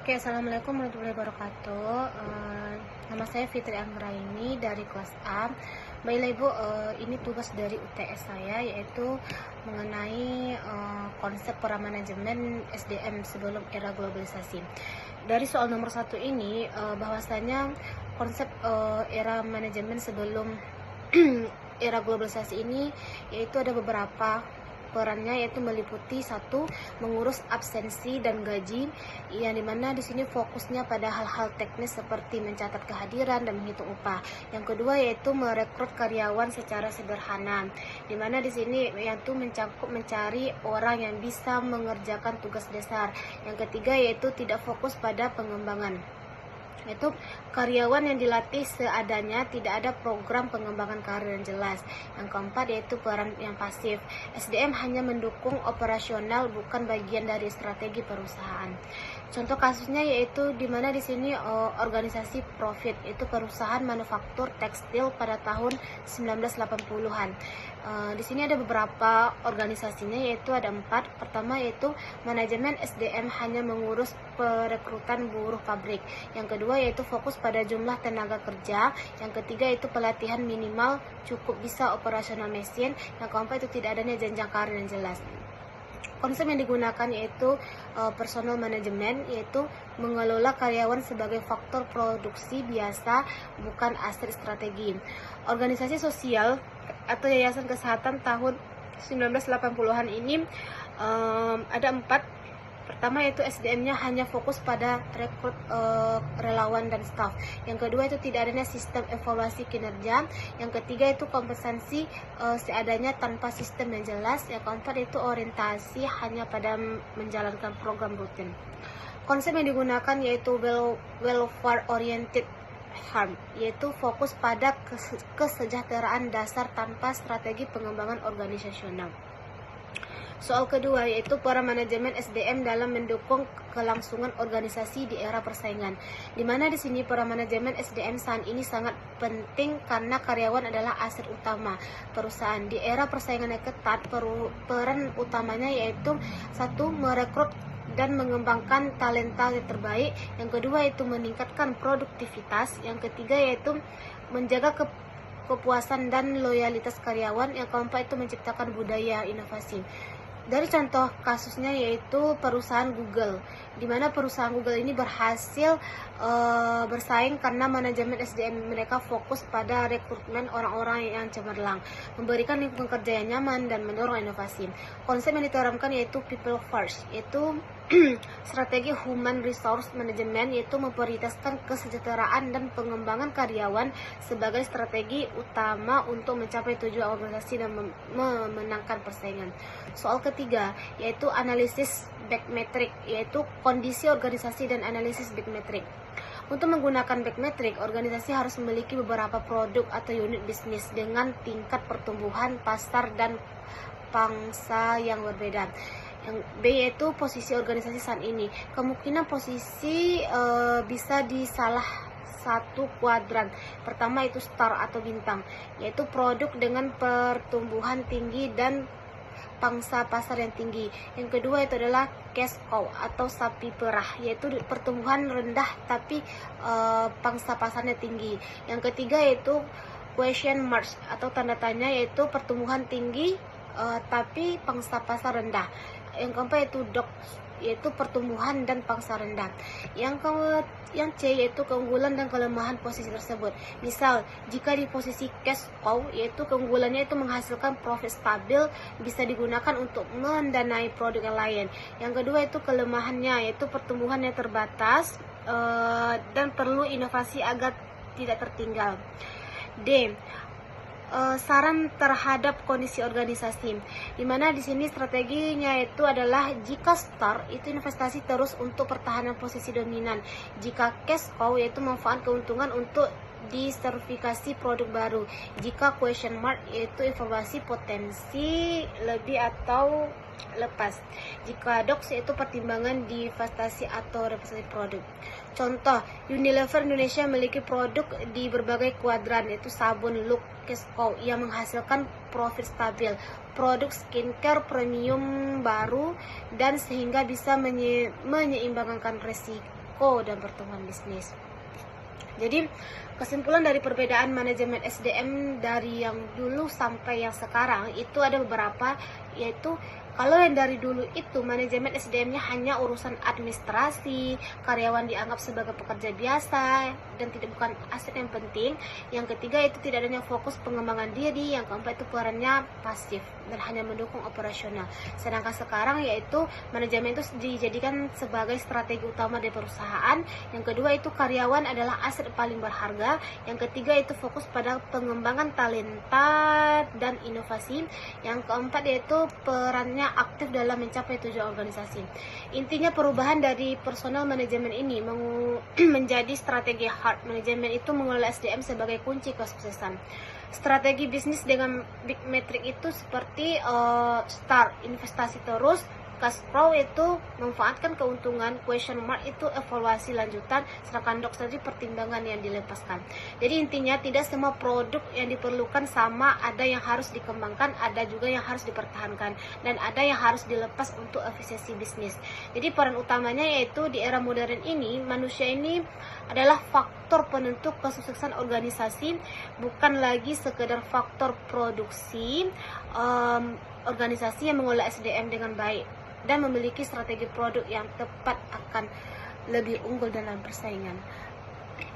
Oke, assalamualaikum warahmatullahi wabarakatuh. Nama saya Fitri Anggraini dari kelas A. Baiklah Ibu, ini tugas dari UTS saya yaitu mengenai konsep peramanajemen SDM sebelum era globalisasi. Dari soal nomor 1 ini, bahwasanya konsep era manajemen sebelum era globalisasi ini yaitu ada beberapa perannya, yaitu meliputi satu, mengurus absensi dan gaji, yang dimana di sini fokusnya pada hal-hal teknis seperti mencatat kehadiran dan menghitung upah. Yang kedua yaitu merekrut karyawan secara sederhana, dimana di sini yaitu mencakup mencari orang yang bisa mengerjakan tugas dasar. Yang ketiga yaitu tidak fokus pada pengembangan, yaitu karyawan yang dilatih seadanya, tidak ada program pengembangan karir yang jelas. Yang keempat yaitu peran yang pasif, SDM hanya mendukung operasional, bukan bagian dari strategi perusahaan. Contoh kasusnya yaitu di mana di sini organisasi profit, itu perusahaan manufaktur tekstil pada tahun 1980-an. Di sini ada beberapa organisasinya, yaitu ada 4. Pertama yaitu manajemen SDM hanya mengurus perekrutan buruh pabrik. Yang kedua yaitu fokus pada jumlah tenaga kerja. Yang ketiga yaitu pelatihan minimal cukup bisa operasional mesin. Yang keempat itu tidak adanya jenjang karir yang jelas. Konsep yang digunakan yaitu personal management, yaitu mengelola karyawan sebagai faktor produksi biasa, bukan aset strategi. Organisasi sosial atau yayasan kesehatan tahun 1980-an ini ada 4. Pertama yaitu SDM-nya hanya fokus pada rekrut relawan dan staf. Yang kedua itu tidak adanya sistem evaluasi kinerja. Yang ketiga itu kompensasi seadanya tanpa sistem yang jelas. Yang keempat itu orientasi hanya pada menjalankan program rutin. Konsep yang digunakan yaitu welfare oriented harm, yaitu fokus pada kesejahteraan dasar tanpa strategi pengembangan organisasional. Soal kedua yaitu para manajemen SDM dalam mendukung kelangsungan organisasi di era persaingan. Di mana di sini para manajemen SDM saat ini sangat penting karena karyawan adalah aset utama perusahaan. Di era persaingan yang ketat, peran utamanya yaitu satu, merekrut dan mengembangkan talenta yang terbaik. Yang kedua yaitu meningkatkan produktivitas. Yang ketiga yaitu menjaga kepuasan dan loyalitas karyawan. Yang keempat itu menciptakan budaya inovasi. Dari contoh kasusnya yaitu perusahaan Google, di mana perusahaan Google ini berhasil bersaing karena manajemen SDM mereka fokus pada rekrutmen orang-orang yang cemerlang, memberikan lingkungan kerja yang nyaman dan mendorong inovasi. Konsep yang diterapkan yaitu people first, yaitu strategi human resource management, yaitu memprioritaskan kesejahteraan dan pengembangan karyawan sebagai strategi utama untuk mencapai tujuan organisasi dan memenangkan persaingan. Soal ketiga yaitu analisis backmetric, yaitu kondisi organisasi dan analisis backmetric. Untuk menggunakan backmetric, organisasi harus memiliki beberapa produk atau unit bisnis dengan tingkat pertumbuhan pasar dan pangsa yang berbeda. Yang B yaitu posisi organisasi saat ini. Kemungkinan posisi bisa di salah satu kuadran. Pertama itu star atau bintang, yaitu produk dengan pertumbuhan tinggi dan pangsa pasar yang tinggi. Yang kedua itu adalah cash cow atau sapi perah, yaitu pertumbuhan rendah tapi pangsa pasarnya tinggi. Yang ketiga yaitu question mark atau tanda tanya, yaitu pertumbuhan tinggi tapi pangsa pasar rendah. Yang keempat itu dog, yaitu pertumbuhan dan pangsa rendah. Yang C yaitu keunggulan dan kelemahan posisi tersebut. Misal, jika di posisi cash cow, yaitu keunggulannya itu menghasilkan profit stabil, bisa digunakan untuk mendanai produk yang lain. Yang kedua itu kelemahannya, yaitu pertumbuhannya terbatas dan perlu inovasi agar tidak tertinggal. D, saran terhadap kondisi organisasi, di mana di sini strateginya itu adalah jika star itu investasi terus untuk pertahanan posisi dominan, jika cash cow yaitu manfaat keuntungan untuk disertifikasi produk baru, jika question mark yaitu evaluasi potensi lebih atau lepas, jika docs yaitu pertimbangan divestasi atau representasi produk. Contoh, Unilever Indonesia memiliki produk di berbagai kuadran, yaitu sabun Look Casco yang menghasilkan profit stabil, produk skincare premium baru, dan sehingga bisa menyeimbangkan risiko dan pertumbuhan bisnis. Jadi kesimpulan dari perbedaan manajemen SDM dari yang dulu sampai yang sekarang itu ada beberapa, yaitu kalau yang dari dulu itu manajemen SDM-nya hanya urusan administrasi, karyawan dianggap sebagai pekerja biasa dan bukan aset yang penting. Yang ketiga itu tidak adanya fokus pengembangan diri. Yang keempat itu perannya pasif dan hanya mendukung operasional. Sedangkan sekarang yaitu manajemen itu dijadikan sebagai strategi utama dari perusahaan. Yang kedua itu karyawan adalah aset paling berharga. Yang ketiga itu fokus pada pengembangan talenta dan inovasi. Yang keempat yaitu perannya aktif dalam mencapai tujuan organisasi. Intinya perubahan dari personal manajemen ini menjadi strategi hard management itu mengelola SDM sebagai kunci kesuksesan. Strategi bisnis dengan big metric itu seperti start, investasi terus, cash flow itu memanfaatkan keuntungan, question mark itu evaluasi lanjutan, sedangkan dok tadi pertimbangan yang dilepaskan. Jadi intinya tidak semua produk yang diperlukan sama, ada yang harus dikembangkan, ada juga yang harus dipertahankan, dan ada yang harus dilepas untuk efisiensi bisnis. Jadi peran utamanya yaitu di era modern ini, manusia ini adalah faktor penentu kesuksesan organisasi, bukan lagi sekedar faktor produksi. Organisasi yang mengelola SDM dengan baik dan memiliki strategi produk yang tepat akan lebih unggul dalam persaingan.